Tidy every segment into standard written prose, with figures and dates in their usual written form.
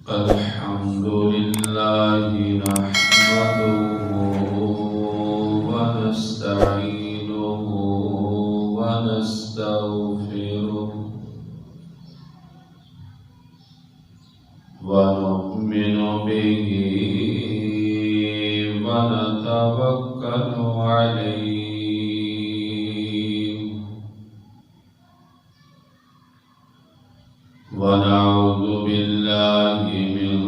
الحمد لله نحمده ونستعينه ونستغفره ونؤمن به ونتوكل عليه ونعوذ بالله من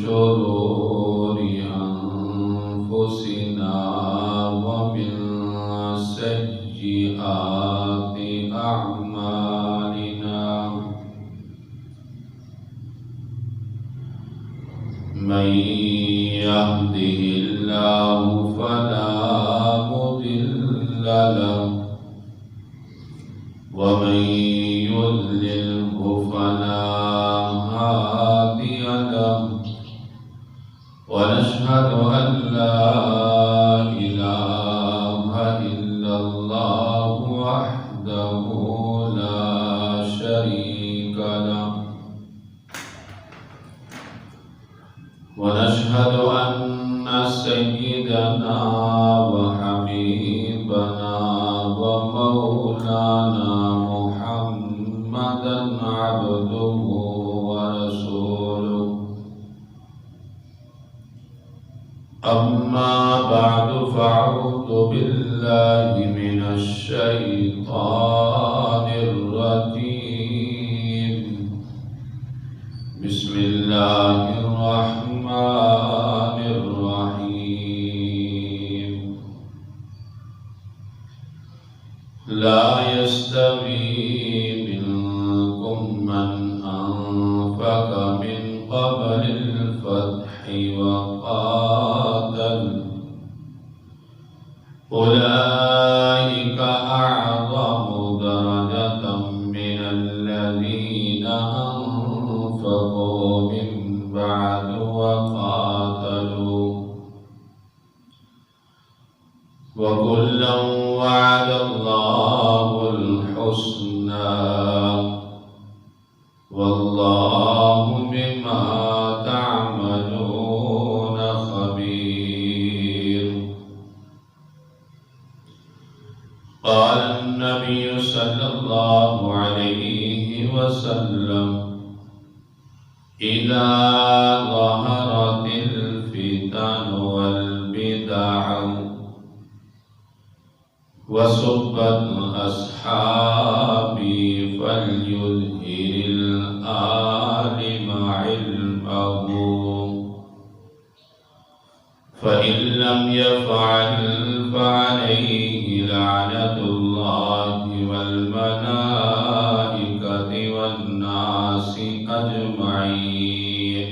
شرور أنفسنا ومن سيئات أعمالنا من يهده الله فلا مضل له ومن يضلله فلا هادي له ونشهد أن لا إله إلا الله وحده لا شريك له ونشهد أن سيدنا وحبيبنا ومولانا محمدا عبده ورسوله أما بعد فأعوذ بالله من الشيطان الرجيم بسم الله الرحمن الرحيم لا يستوي منكم من أنفق من قبل الفتح وقاتل أولئك أعظم درجة من الذين أنفقوا من بعد وقاتلوا وكلا وعد الله الحسنى والله بما تعملون خبير. قال النبي صلى الله عليه وسلم إذا ظهرت الفتن والبدع وسبت أصحابي فليظهر العالم علمه فإن لم يفعل فعليه لعنة الله والملائكة والناس أجمعين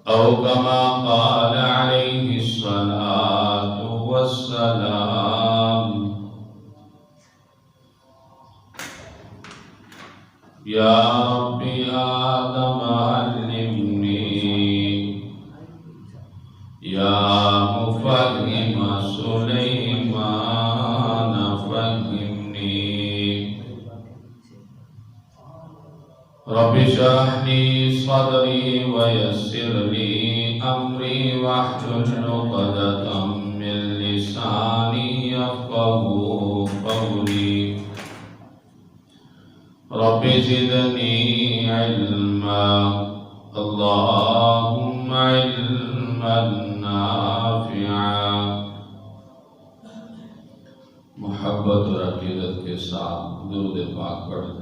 أو كما قال عليه الصلاة والسلام. يا رب آدم علمني يا مفهم سليمان فهمني رب اشرح لي صدري ويسر لي أمري واحلل عقدة من لساني يفقهوا قولي رب زدني علما اللهم علما نافعا. محبت اور عقیدت کے ساتھ درود پاک پڑھیں.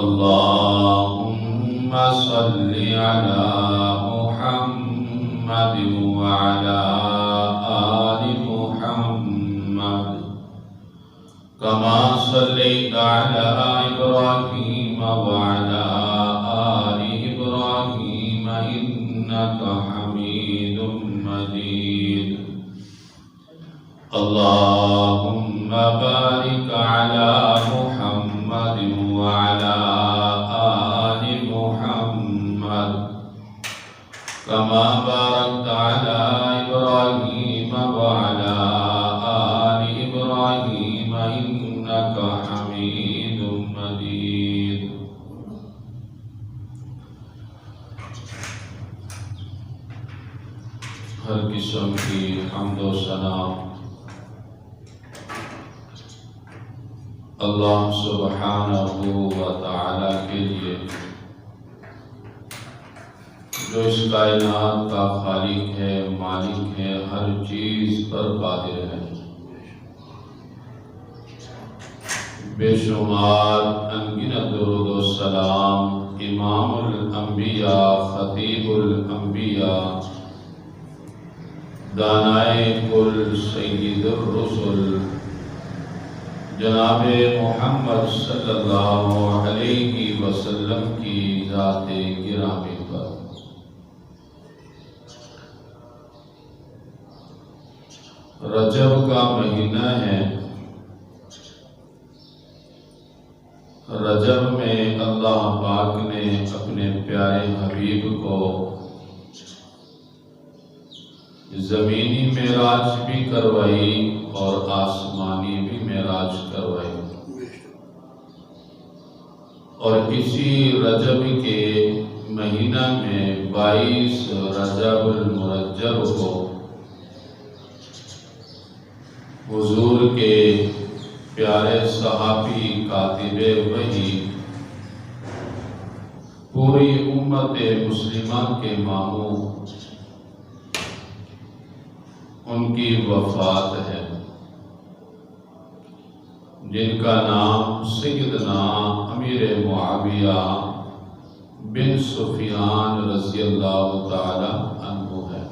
اللهم صل على محمد وعلى آل محمد كما صليت على إبراهيم وعلى آل إبراهيم إنك حميد مجيد. اللهم بارك على محمد وعلى آل محمد كما باركت على إبراهيم وعلى آل إبراهيم إنك حميد مجيد. ہر قسم کی حمد و ثنا اللہ سبحانہ و تعالی کے لیے جو اس کائنات کا خالق ہے، مالک ہے، ہر چیز پر قادر ہے۔ بے شمار انگنت درود و سلام امام الانبیاء، خطیب الانبیاء، دانائے کل، سید الرسل، جناب محمد صلی اللہ علیہ وسلم کی ذات گرامی پر۔ رجب کا مہینہ ہے۔ رجب میں اللہ پاک نے اپنے پیارے حبیب کو زمینی معراج بھی کروائی اور آسمانی بھی معراج کروائی، اور اسی رجب کے مہینہ میں 22 رجب المرجب کو حضور کے پیارے صحابی کاتب وحی، پوری امت مسلمہ کے ماموں، ان کی وفات ہے، جن کا نام سیدنا امیر معاویہ بن سفیان رضی اللہ تعالی عنہ ہے۔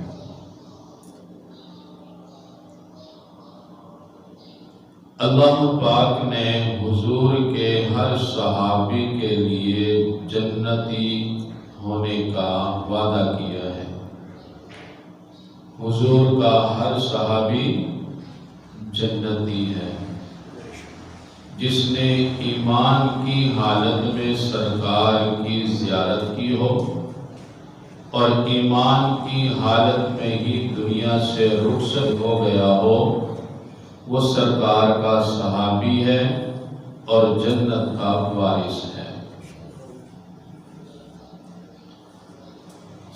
اللہ پاک نے حضور کے ہر صحابی کے لیے جنتی ہونے کا وعدہ کیا ہے۔ حضور کا ہر صحابی جنتی ہے۔ جس نے ایمان کی حالت میں سرکار کی زیارت کی ہو اور ایمان کی حالت میں ہی دنیا سے رخصت ہو گیا ہو، وہ سرکار کا صحابی ہے اور جنت کا وارث ہے۔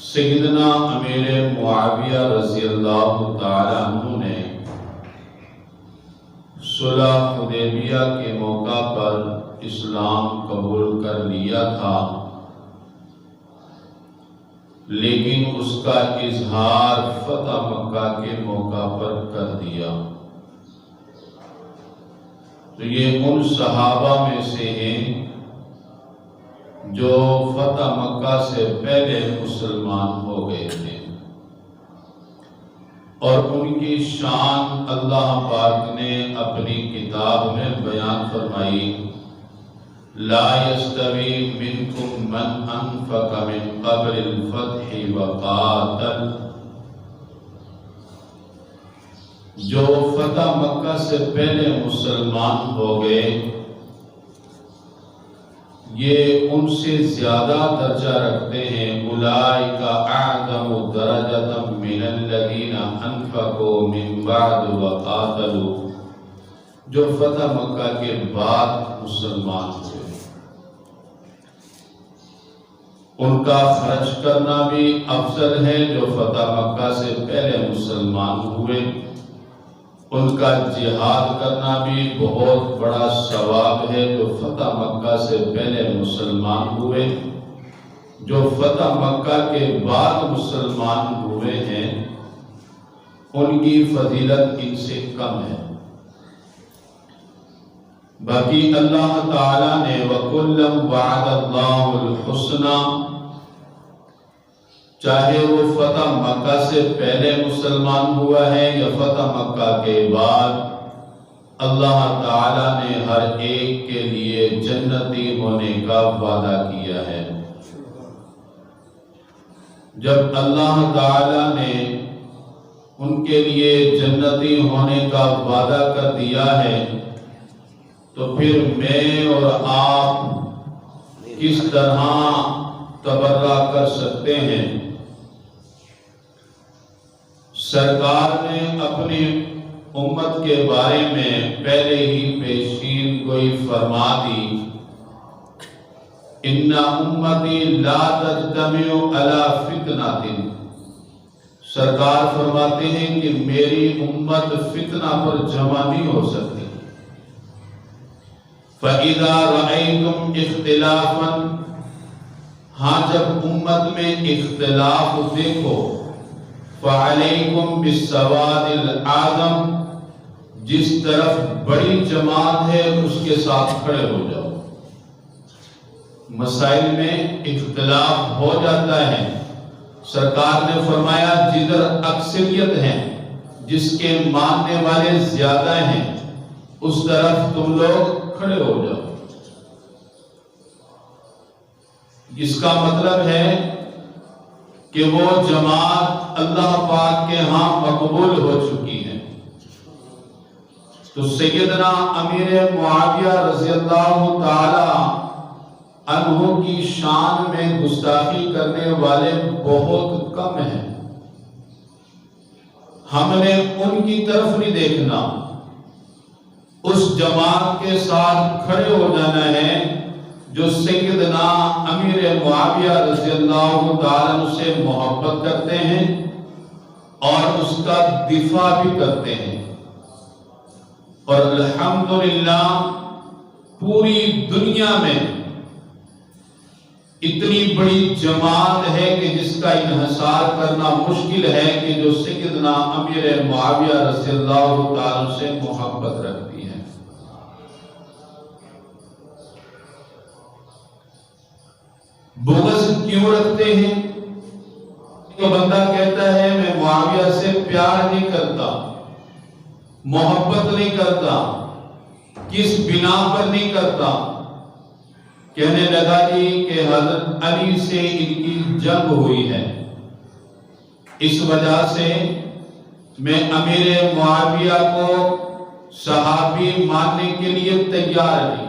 سیدنا امیر معاویہ رضی اللہ تعالی عنہ نے صلح حدیبیہ کے موقع پر اسلام قبول کر لیا تھا، لیکن اس کا اظہار فتح مکہ کے موقع پر کر دیا۔ تو یہ ان صحابہ میں سے ہیں جو فتح مکہ سے پہلے مسلمان ہو گئے تھے، اور ان کی شان اللہ پاک نے اپنی کتاب میں بیان فرمائی، لا يستوی منکم من انفق من قبل الفتح وقاتل۔ جو فتح مکہ سے پہلے مسلمان ہو گئے، یہ ان سے زیادہ درجہ رکھتے ہیں، اولئک اعظم درجۃ من الذین انفقوا من بعد وقاتلوا، جو فتح مکہ کے بعد مسلمان ہوئے۔ ان کا خرچ کرنا بھی افضل ہے جو فتح مکہ سے پہلے مسلمان ہوئے، ان کا جہاد کرنا بھی بہت بڑا ثواب ہے جو فتح مکہ سے پہلے مسلمان ہوئے۔ جو فتح مکہ کے بعد مسلمان ہوئے ہیں، ان کی فضیلت ان سے کم ہے۔ باقی اللہ تعالیٰ نے وَكُلًّا وَعَدَ اللَّهُ الْحُسْنَى، چاہے وہ فتح مکہ سے پہلے مسلمان ہوا ہے یا فتح مکہ کے بعد، اللہ تعالیٰ نے ہر ایک کے لیے جنتی ہونے کا وعدہ کیا ہے۔ جب اللہ تعالیٰ نے ان کے لیے جنتی ہونے کا وعدہ کر دیا ہے، تو پھر میں اور آپ کس طرح تبرہ کر سکتے ہیں؟ سرکار نے اپنی امت کے بارے میں پہلے ہی پیشین گوئی فرما دی، ان امتی لا تجتمع علی فتنۃ، سرکار فرماتے ہیں کہ میری امت فتنہ پر جمع نہیں ہو سکتی۔ فَإِذَا رَأَيْتُمْ اِخْتِلَافًا، ہاں جب امت میں اختلاف دیکھو، فَعَلَيْكُمْ بِالسَّوَادِ الْأَعْظَمِ، جس طرف بڑی جماعت ہے اس کے ساتھ کھڑے ہو جاؤ۔ مسائل میں اختلاف ہو جاتا ہے، سرکار نے فرمایا جدھر اکثریت ہے، جس کے ماننے والے زیادہ ہیں، اس طرف تم لوگ کھڑے ہو جاؤ۔ اس کا مطلب ہے کہ وہ جماعت اللہ پاک کے ہاں مقبول ہو چکی ہے۔ تو سیدنا امیر معاویہ رضی اللہ تعالی عنہ کی شان میں گستاخی کرنے والے بہت کم ہیں۔ ہم نے ان کی طرف نہیں دیکھنا، اس جماعت کے ساتھ کھڑے ہو جانا ہے جو سیدنا امیر معاویہ رضی اللہ تعالیٰ عنہ سے محبت کرتے ہیں اور اس کا دفاع بھی کرتے ہیں۔ اور الحمدللہ پوری دنیا میں اتنی بڑی جماعت ہے کہ جس کا انحصار کرنا مشکل ہے کہ جو سیدنا امیر معاویہ رضی اللہ تعالیٰ سے محبت رکھتی ہے۔ بغض کیوں رکھتے ہیں؟ تو بندہ کہتا ہے میں معاویہ سے پیار نہیں کرتا، محبت نہیں کرتا، کس بنا پر نہیں کرتا؟ کہنے لگا جی کہ حضرت علی سے ان کی جنگ ہوئی ہے، اس وجہ سے میں امیر معاویہ کو صحابی ماننے کے لیے تیار نہیں۔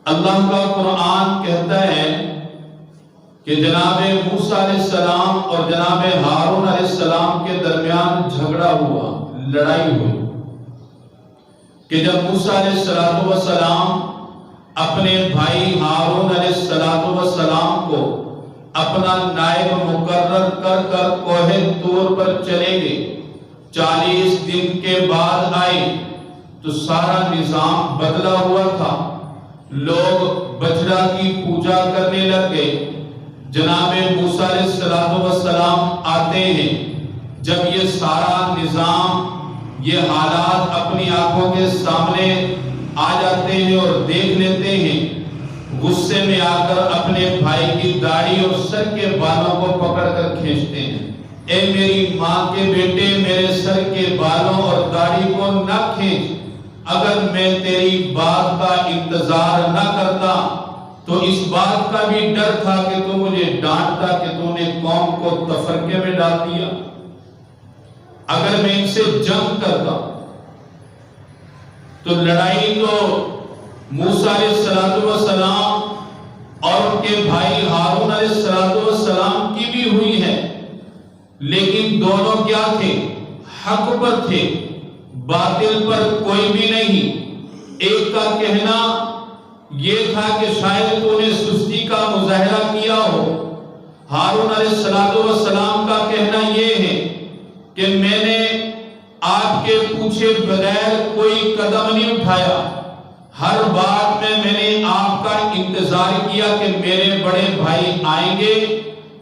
اللہ کا قرآن کہتا ہے کہ جناب موسیٰ علیہ السلام اور جناب ہارون علیہ السلام کے درمیان جھگڑا ہوا، لڑائی ہوئی، کہ جب موسیٰ علیہ السلام اپنے بھائی ہارون علیہ السلام کو اپنا نائب مقرر کر کر کوہ طور پر چلے گئے، 40 دن کے بعد آئے تو سارا نظام بدلا ہوا تھا، لوگ بچڑا کی پوجا کرنے لگ گئے۔ جناب موسیٰ علیہ السلام آتے ہیں، جب یہ سارا نظام، یہ حالات اپنی آنکھوں کے سامنے آ جاتے ہیں اور دیکھ لیتے ہیں، غصے میں آ کر اپنے بھائی کی داڑھی اور سر کے بالوں کو پکڑ کر کھینچتے ہیں۔ اے میری ماں کے بیٹے، میرے سر کے بالوں اور داڑھی کو نہ کھینچ، اگر میں تیری بات کا انتظار نہ کرتا تو اس بات کا بھی ڈر تھا کہ تو مجھے ڈانٹتا کہ تو نے قوم کو تفرقے میں ڈال دیا۔ اگر میں ان سے جنگ کرتا تو لڑائی تو موسیٰ علیہ السلام اور ان کے بھائی ہارون علیہ السلام کی بھی ہوئی ہے، لیکن دونوں کیا تھے؟ حق پر تھے، باطل پر کوئی بھی نہیں۔ ایک کا کہنا یہ تھا کہ شاید تو نے سستی کا مظاہرہ کیا ہو، ہارون علیہ السلام کا کہنا یہ ہے کہ میں نے آپ کے پوچھے بغیر کوئی قدم نہیں اٹھایا، ہر بات میں نے آپ کا انتظار کیا کہ میرے بڑے بھائی آئیں گے،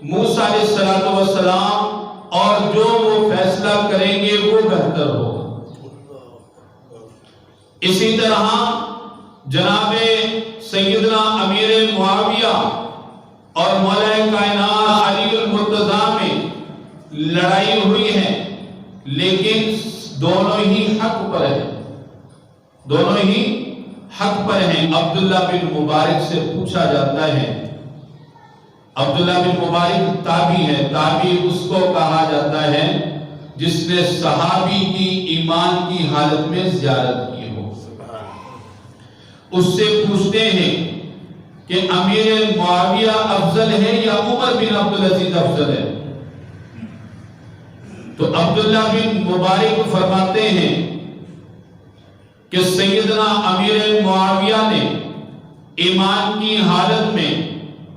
موسیٰ علیہ السلام، اور جو وہ فیصلہ کریں گے وہ بہتر ہوگا۔ اسی طرح جناب سیدنا امیر معاویہ اور مولا کائنات علی المرتضیٰ میں لڑائی ہوئی ہے، لیکن دونوں ہی حق پر ہیں، دونوں ہی حق پر ہیں۔ عبداللہ بن مبارک سے پوچھا جاتا ہے، عبداللہ بن مبارک تابعی ہے، تابعی اس کو کہا جاتا ہے جس نے صحابی کی ایمان کی حالت میں زیارت کی ہو۔ اس سے پوچھتے ہیں کہ امیر معاویہ افضل ہے یا عمر بن عبدالعزیز افضل ہے؟ تو عبداللہ بن مبارک فرماتے ہیں کہ سیدنا امیر معاویہ نے ایمان کی حالت میں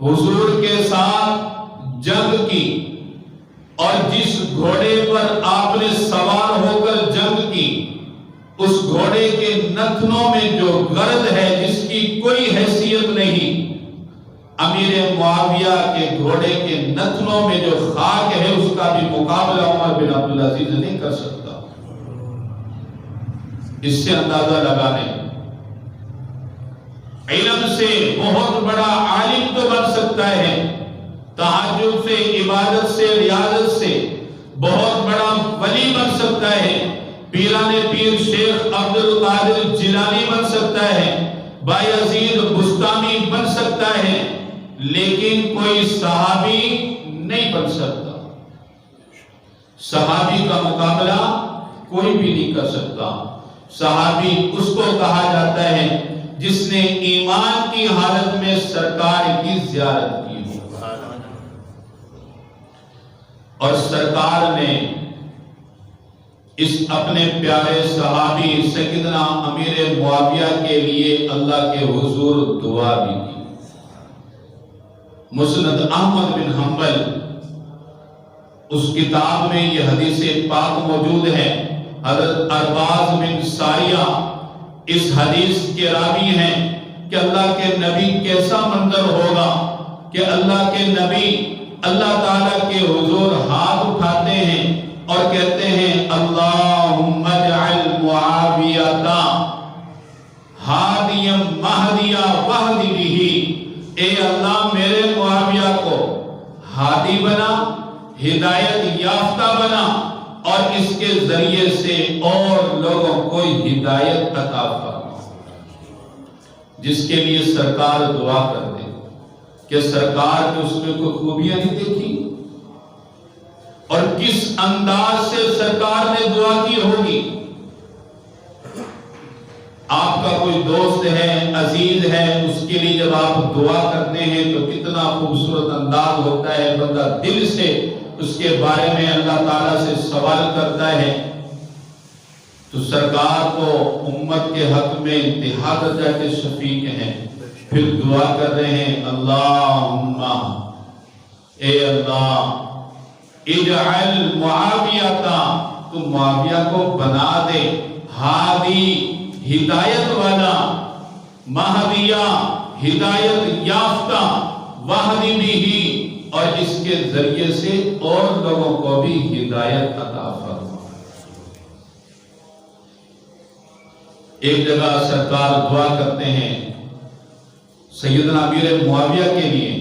حضور کے ساتھ جنگ کی، اور جس گھوڑے پر آپ نے سوار ہو کر جنگ کی اس گھوڑے کے نتنوں میں جو گرد ہے جس کی کوئی حیثیت نہیں، امیر معاویہ کے گھوڑے کے نتنوں میں جو خاک ہے اس کا بھی مقابلہ عمر بن عبدالعزیز نہیں کر سکتا۔ اس سے اندازہ لگانے، علم سے بہت بڑا عالم تو بن سکتا ہے، تہجد سے، عبادت سے، ریاضت سے بہت بڑا ولی بن سکتا ہے، پیران پیر شیخ عبد القادر جیلانی بن سکتا ہے، بایزید بستامی بن سکتا ہے، لیکن کوئی صحابی نہیں بن سکتا۔ صحابی کا مقابلہ کوئی بھی نہیں کر سکتا۔ صحابی اس کو کہا جاتا ہے جس نے ایمان کی حالت میں سرکار کی زیارت کی ہو، اور سرکار نے اس اپنے پیارے صحابی سیدنا امیر معاویہ کے لیے اللہ کے حضور دعا بھی کی۔ مسند احمد بن حنبل اس کتاب میں یہ حدیث پاک موجود ہے۔ حضرت ارباز بن ساریہ اس حدیث کے راوی ہیں کہ اللہ کے نبی کیسا منظر ہوگا کہ اللہ کے نبی اللہ تعالیٰ کے حضور ہاتھ اٹھاتے ہیں اور کہتے ہیں اللہم اجعل معاویہ ہادیا مہدیا وہدی بہ، اے اللہ میرے معاویہ کو ہادی بنا، ہدایت یافتہ بنا، اور اس کے ذریعے سے اور لوگوں کو ہدایت عطا فرما، جس کے لیے سرکار دعا کرتے کہ سرکار نے اس میں کوئی خوبیاں نہیں دیکھی، اور کس انداز سے سرکار نے دعا کی ہوگی۔ آپ کا کوئی دوست ہے، عزیز ہے، اس کے لیے جب آپ دعا کرتے ہیں تو کتنا خوبصورت انداز ہوتا ہے، بندہ دل سے اس کے بارے میں اللہ تعالیٰ سے سوال کرتا ہے۔ تو سرکار تو امت کے حق میں انتہا درجہ کے شفیق ہیں، پھر دعا کر رہے ہیں اللہم اے اللہ اجعل معاویہ، تو معاویہ کو بنا دے ہادی ہدایت والا، مہدیہ ہدایت یافتہ، وہدی بھی، اور اس کے ذریعے سے اور لوگوں کو بھی ہدایت عطا فرما۔ ایک جگہ سرکار دعا کرتے ہیں سیدنا امیر معاویہ کے لیے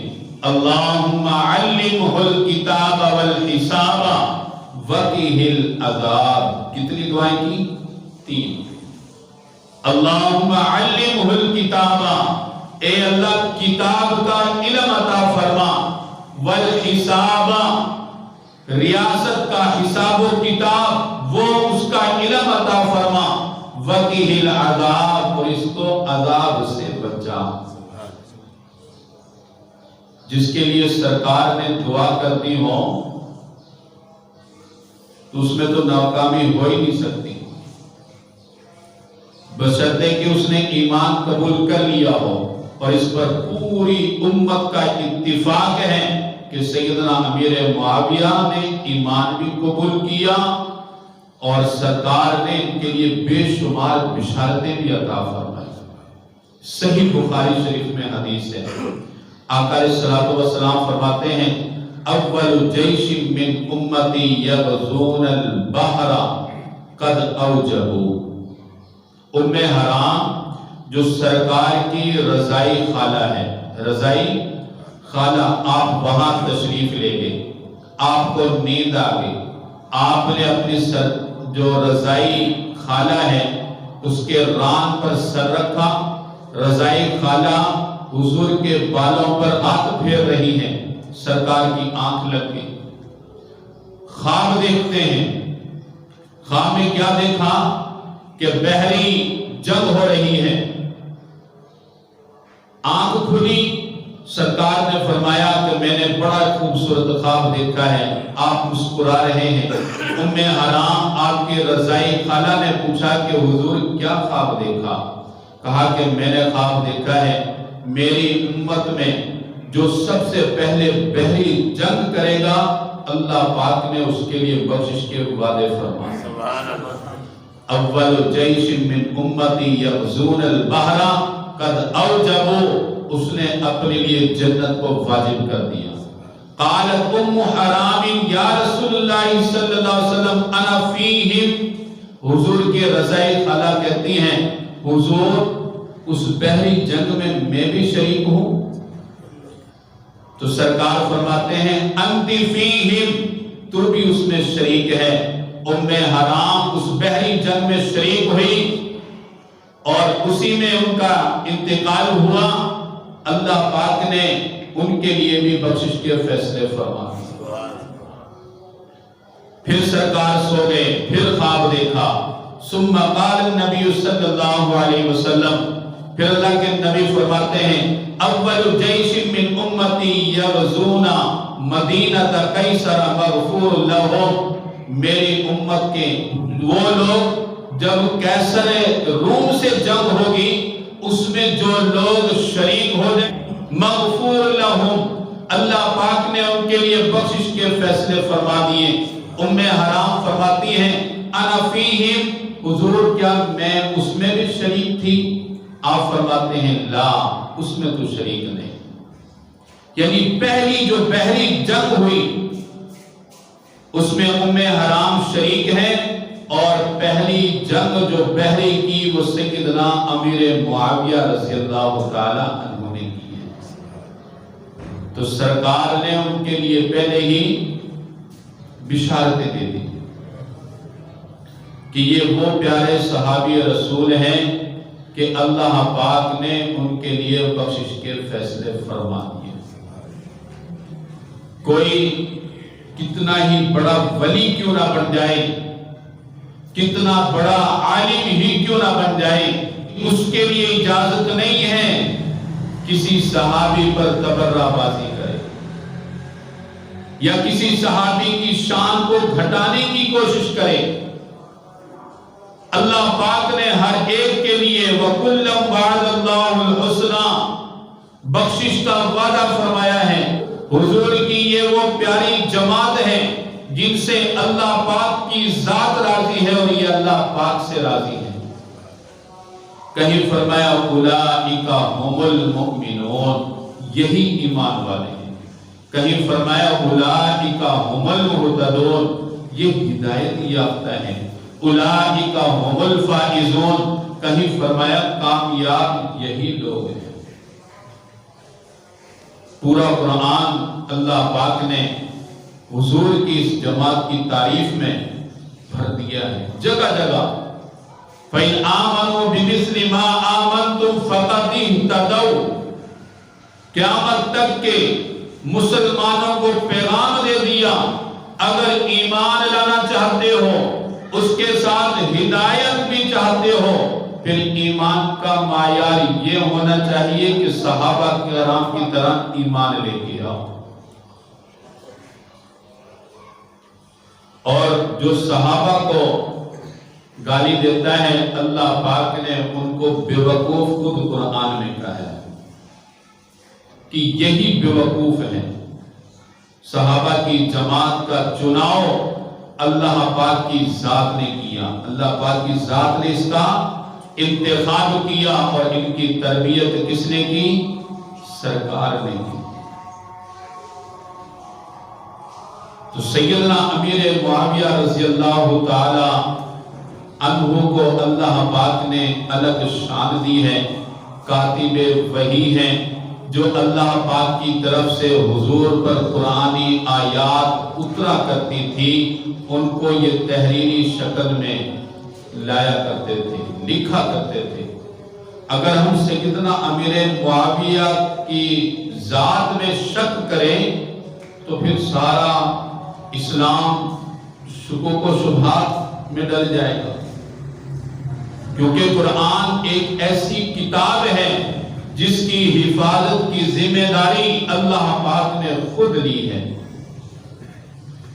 اللہم علمہ الکتاب والحساب وقہ العذاب۔ کتنی دعائیں کی؟ 3۔ اللہم علمہ الکتاب، اے اللہ کتاب کا علم عطا فرما، والحساب ریاست کا حساب و کتاب وہ اس کا علم عطا فرما، وقہ العذاب اور اس کو عذاب سے بچا۔ جس کے لیے سرکار نے دعا کر دی ہو تو اس میں تو ناکامی ہو ہی نہیں سکتی، بشرطے کہ اس نے ایمان قبول کر لیا ہو، اور اس پر پوری امت کا اتفاق ہے کہ سیدنا امیر معاویہ نے ایمان بھی قبول کیا اور سرکار نے ان کے لیے بے شمار بشارتیں بھی عطا فرمائی۔ صحیح بخاری شریف میں حدیث ہے، آقا علیہ الصلوۃ والسلام فرماتے ہیں اول جیش من امتی یغزون البحر قد اوجبوا۔ ام حرام جو سرکار کی رضائی خالہ ہے، رضائی خالہ، آپ وہاں تشریف لے گئے، آپ کو نیند آ گئی، آپ نے اپنی جو رضائی خالہ ہے اس کے ران پر سر رکھا، رضائی خالہ حضور کے بالوں پر ہاتھ پھیر رہی ہیں، سرکار کی آنکھ لگ گئی، خواب دیکھتے ہیں، خواب میں کیا دیکھا کہ بحری جنگ ہو رہی ہے، آنکھ کھلی، سرکار نے فرمایا کہ میں نے بڑا خوبصورت خواب دیکھا ہے، آپ مسکرا رہے ہیں۔ ام حرام آپ کے رضائی خالہ نے پوچھا کہ حضور کیا خواب دیکھا؟ کہا کہ میں نے خواب دیکھا ہے میری امت میں جو سب سے پہلے بحری جنگ کرے گا اللہ پاک نے اس کے لیے بخشش کے وعدے فرمائے. اول جیش من امتی یغزون البحر قد اوجبوا، اس نے اپنے لیے جنت کو واجب کر دیا. قالت ام حرام یا رسول اللہ صلی اللہ علیہ وسلم انا فیہم، حضور کی رضاء خالہ کہتی ہیں حضور اس بحری جنگ میں بھی شریک ہوں. تو سرکار فرماتے ہیں انت فیہم، تو بھی اس میں شریک ہے. ام حرام اس بحری جنگ میں شریک ہوئی اور اسی میں ان کا انتقال ہوا. اللہ پاک نے ان کے لیے بھی بخشش کے فیصلے فرمائے. پھر سرکار سو گئے، پھر خواب دیکھا. ثم قال النبی صلی اللہ علیہ وسلم، پھر اللہ کے نبی فرماتے ہیں اول جیش من امتی یغزون مدینہ قیصر مغفور لہم، میری امت کے وہ لوگ جب قیصر روم سے جنگ ہوگی اس میں جو لوگ شریک ہو جائیں مغفور لہم، اللہ پاک نے ان کے لیے بخشش کے فیصلے فرما دیے. ام حرام فرماتی ہیں انا فیہم، حضور کیا میں اس میں بھی شریک تھی؟ آپ فرماتے ہیں لا، اس میں تو شریک نہیں. یعنی پہلی جو بحری جنگ ہوئی اس میں ام حرام شریک ہے، اور پہلی جنگ جو بحری کی وہ سیدنا امیر معاویہ رضی اللہ تعالی عنہ نے کی ہے. تو سرکار نے ان کے لیے پہلے ہی بشارتیں دے دی کہ یہ وہ پیارے صحابی رسول ہیں کہ اللہ پاک نے ان کے لیے بخشش کے فیصلے فرما دیے. کوئی کتنا ہی بڑا ولی کیوں نہ بن جائے، کتنا بڑا عالم ہی کیوں نہ بن جائے، اس کے لیے اجازت نہیں ہے کسی صحابی پر تبرہ بازی کرے یا کسی صحابی کی شان کو گھٹانے کی کوشش کرے. اللہ پاک نے ہر ایک کے لیے وَكُلًّا وَعَدَ اللَّهُ الْحُسْنَى بخشش کا وعدہ فرمایا ہے. حضور کی یہ وہ پیاری جماعت ہے جن سے اللہ پاک کی ذات راضی ہے اور یہ اللہ پاک سے راضی ہے. کہیں فرمایا اولئک ھم المؤمنون، یہی ایمان والے ہیں. کہیں فرمایا اولئک ھم المہتدون، یہ ہدایت یافتہ ہیں. اولئک ھم الفائزون، کہیں فرمایا کامیاب یہی لوگ ہیں. پورا قرآن اللہ پاک نے حضور کی اس جماعت کی تعریف میں بھر دیا ہے جگہ جگہ. فَإِنْ آمَنُوا بِمِثْلِ مَا آمَنْتُمْ فَقَدْ اهْتَدَوْا، قیامت تک کے مسلمانوں کو پیغام دے دیا اگر ایمان لانا چاہتے ہو، اس کے ساتھ ہدایت بھی چاہتے ہو، پھر ایمان کا معیار یہ ہونا چاہیے کہ صحابہ کرام کی طرح ایمان لے کے آؤ. اور جو صحابہ کو گالی دیتا ہے اللہ پاک نے ان کو بے وقوف خود قرآن میں کہا ہے کہ یہی بے وقوف ہے. صحابہ کی جماعت کا چناؤ اللہ پاک کی ذات نے کیا، اللہ پاک کی ذات نے اس کا انتخاب کیا، اور ان کی تربیت کس نے کی؟ سرکار نے کی. تو سیدنا امیر معاویہ رضی اللہ تعالی عنہ کو اللہ پاک نے الگ شان دی ہے. کاتب وحی ہیں جو اللہ پاک کی طرف سے حضور پر قرآنی آیات اترا کرتی تھی، ان کو یہ تحریری شکل میں لایا کرتے تھے، لکھا کرتے تھے. اگر ہم سیدنا امیر معاویہ کی ذات میں شک کریں تو پھر سارا اسلام شکوک و شبہات میں ڈل جائے گا، کیونکہ قرآن ایک ایسی کتاب ہے جس کی حفاظت کی ذمہ داری اللہ پاک نے خود لی ہے.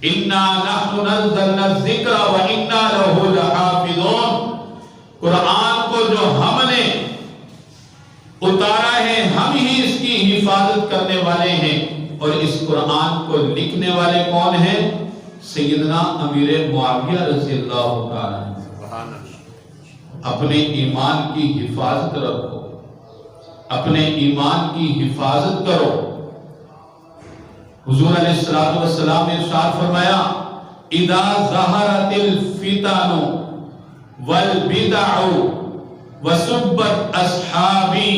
اِنَّا نَحْنُ نَزَّلْنَا الذِّكْرَ وَإِنَّا لَهُ لَحَافِظُونَ، قرآن کو جو ہم نے اتارا ہے ہم ہی اس کی حفاظت کرنے والے ہیں، اور اس قرآن کو لکھنے والے کون ہیں؟ سیدنا امیر معاویہ رضی اللہ تعالیٰ عنہ۔ اپنے ایمان کی حفاظت رکھو، اپنے ایمان کی حفاظت کرو۔ حضور علیہ الصلوۃ والسلام نے ارشاد فرمایا اذا ظہرت الفتن والبدع وسبت اصحابی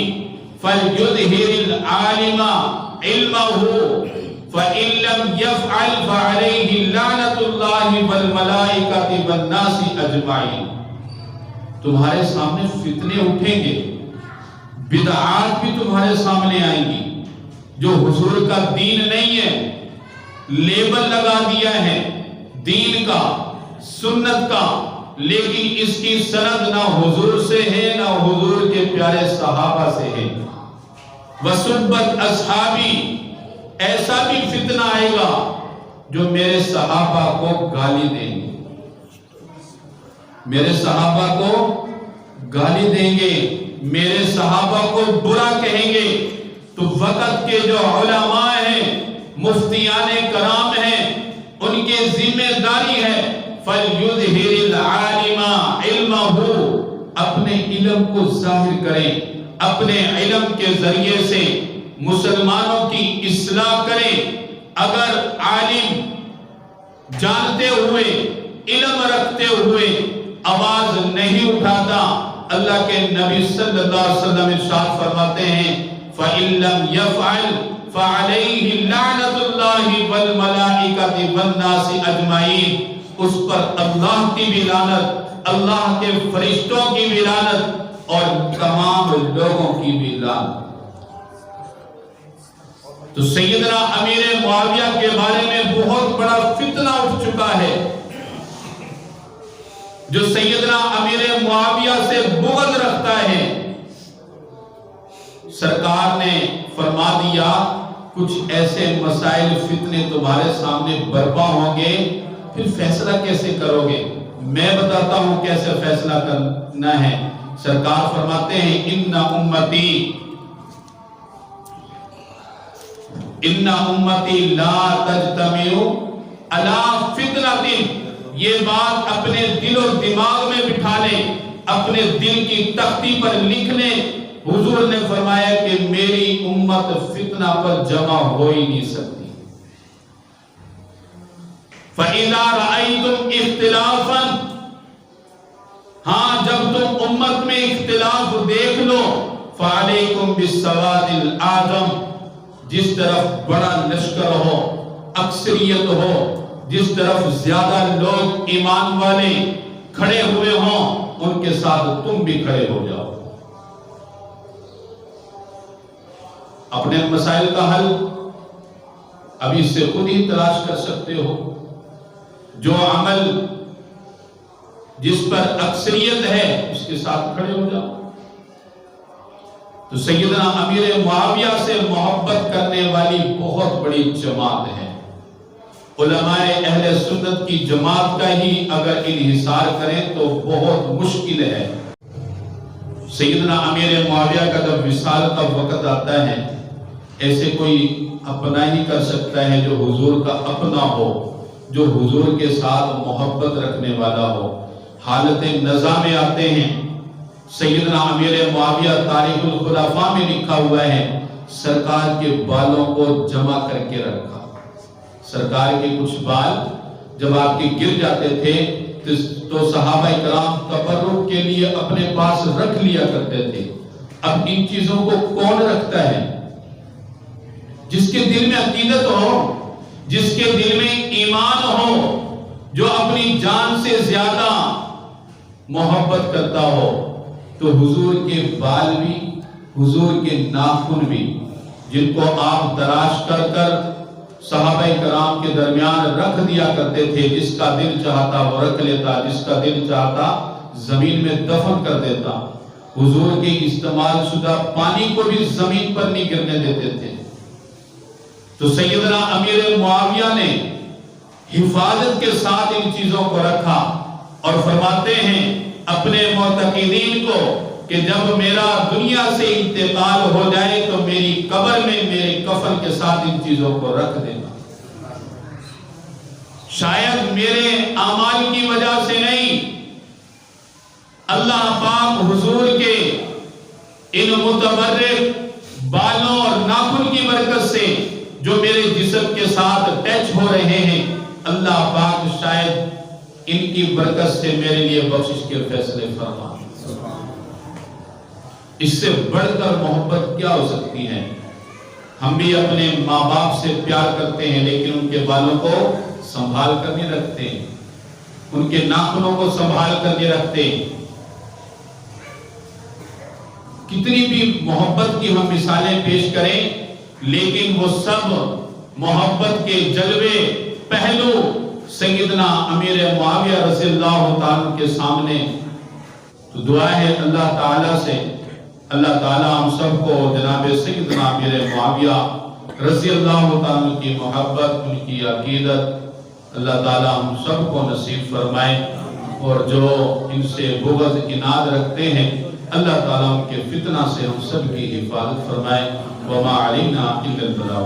فلیظہر العالم علمہ فإن لم يفعل فعليه لعنۃ اللہ والملائکۃ والناس اجمعین۔ تمہارے سامنے فتنے اٹھیں گے، بدعات بھی تمہارے سامنے آئیں گی، جو حضور کا دین نہیں ہے، لیبل لگا دیا ہے دین کا، سنت کا، لیکن اس کی سند نہ حضور سے ہے نہ حضور کے پیارے صحابہ سے ہے۔ وَسُبَّتْ اصحابی، ایسا بھی فتنہ آئے گا جو میرے صحابہ کو گالی دیں گے، میرے صحابہ کو گالی دیں گے، میرے صحابہ کو برا کہیں گے۔ تو وقت کے جو علماء ہیں، مفتیان کرام ہیں، ان کے ذمہ داری ہے فَلْيُظْهِرِ الْعَالِمَ عِلْمَهُ، اپنے علم کو ظاہر کریں، اپنے علم کے ذریعے سے مسلمانوں کی اصلاح کریں۔ اگر عالم جانتے ہوئے، علم رکھتے ہوئے آواز نہیں اٹھاتا، اللہ کے نبی صلی اللہ علیہ وسلم ارشاد فرماتے ہیں فَإِن لَّمْ يَفْعَلْ فَعَلَيْهِ لَعْنَةُ اللَّهِ وَالْمَلَائِكَةِ وَالنَّاسِ أَجْمَعِينَ، اس پر اللہ کی بھی لعنت، اللہ کے فرشتوں کی بھی لعنت، اور تمام لوگوں کی بھی لعنت۔ تو سیدنا امیر معاویہ کے بارے میں بہت بڑا فتنہ اٹھ چکا ہے۔ جو سیدنا امیر معاویہ سے بغض رکھتا ہے، سرکار نے فرما دیا کچھ ایسے مسائل فتنے تمہارے سامنے برپا ہوں گے، پھر فیصلہ کیسے کرو گے؟ میں بتاتا ہوں کیسے فیصلہ کرنا ہے۔ سرکار فرماتے ہیں ان امتی لا تجتمع علی فتنۃ، یہ بات اپنے دل و دماغ میں بٹھا لیں، اپنے دل کی تختی پر لکھ لیں۔ حضور نے فرمایا کہ میری امت فتنہ پر جمع ہو ہی نہیں سکتی۔ فَإِذَا رَأَيْتُمْ اخْتِلَافًا، ہاں جب تم امت میں اختلاف دیکھ لو، فَعَلَيْكُمْ بِالسَّوَادِ الْأَعْظَمِ، جس طرف بڑا لشکر ہو، اکثریت ہو، جس طرف زیادہ لوگ ایمان والے کھڑے ہوئے ہوں، ان کے ساتھ تم بھی کھڑے ہو جاؤ۔ اپنے مسائل کا حل ابھی سے خود ہی تلاش کر سکتے ہو۔ جو عمل جس پر اکثریت ہے اس کے ساتھ کھڑے ہو جاؤ۔ تو سیدنا امیر معاویہ سے محبت کرنے والی بہت بڑی جماعت ہے۔ علماء اہل سنت کی جماعت کا ہی اگر انحصار کریں تو بہت مشکل ہے۔ سیدنا امیر معاویہ کا جب وصال کا وقت آتا ہے، ایسے کوئی اپنا ہی کر سکتا ہے جو حضور کا اپنا ہو، جو حضور کے ساتھ محبت رکھنے والا ہو۔ حالت نزا میں آتے ہیں، سیدنا امیر معاویہ تاریخ الخلفاء میں لکھا ہوا ہے، سرکار کے بالوں کو جمع کر کے رکھا۔ سرکار کے کچھ بال جب آپ کے گر جاتے تھے تو صحابہ کرام تبرک کے لیے اپنے پاس رکھ لیا کرتے تھے۔ اب ان چیزوں کو کون رکھتا ہے؟ جس کے دل میں عقیدت ہو، جس کے دل میں ایمان ہو، جو اپنی جان سے زیادہ محبت کرتا ہو۔ تو حضور کے بال بھی، حضور کے ناخن بھی، جن کو آپ تراش کر کر صحابہ کرام کے درمیان رکھ دیا کرتے تھے، جس کا دل چاہتا وہ رکھ لیتا، جس کا دل چاہتا زمین میں دفن کر دیتا۔ حضور کے استعمال شدہ پانی کو بھی زمین پر نہیں گرنے دیتے تھے۔ تو سیدنا امیر معاویہ نے حفاظت کے ساتھ ان چیزوں کو رکھا، اور فرماتے ہیں اپنے معتقدین کو کہ جب میرا دنیا سے انتقال ہو جائے تو میری قبر میں کفن کے ساتھ ان چیزوں کو رکھ دینا. شاید میرے اعمال کی وجہ سے نہیں، اللہ پاک حضور کے ان متبرک بالوں اور ناخن کی برکت سے جو میرے جسم کے ساتھ ٹچ ہو رہے ہیں، اللہ پاک شاید ان کی برکت سے میرے لیے بخشش کے فیصلے فرما. اس سے بڑھ کر محبت کیا ہو سکتی ہے؟ ہم بھی اپنے ماں باپ سے پیار کرتے ہیں لیکن ان کے بالوں کو سنبھال کر نہیں رکھتے، ان کے ناخنوں کو سنبھال کر نہیں رکھتے. کتنی بھی محبت کی ہم مثالیں پیش کریں لیکن وہ سب محبت کے جلوے پہلو سیدنا امیر معاویہ رضی اللہ تعالیٰ کے سامنے. تو دعا ہے اللہ تعالیٰ سے، اللہ تعالیٰ ہم سب کو جناب سیدنا امیر معاویہ رضی اللہ تعالیٰ کی محبت، ان کی عقیدت اللہ تعالیٰ ہم سب کو نصیب فرمائے، اور جو ان سے بغض اناد رکھتے ہیں اللہ تعالیٰ ان کے فتنہ سے ہم سب کی حفاظت فرمائے. وما علینا الا البلاغ.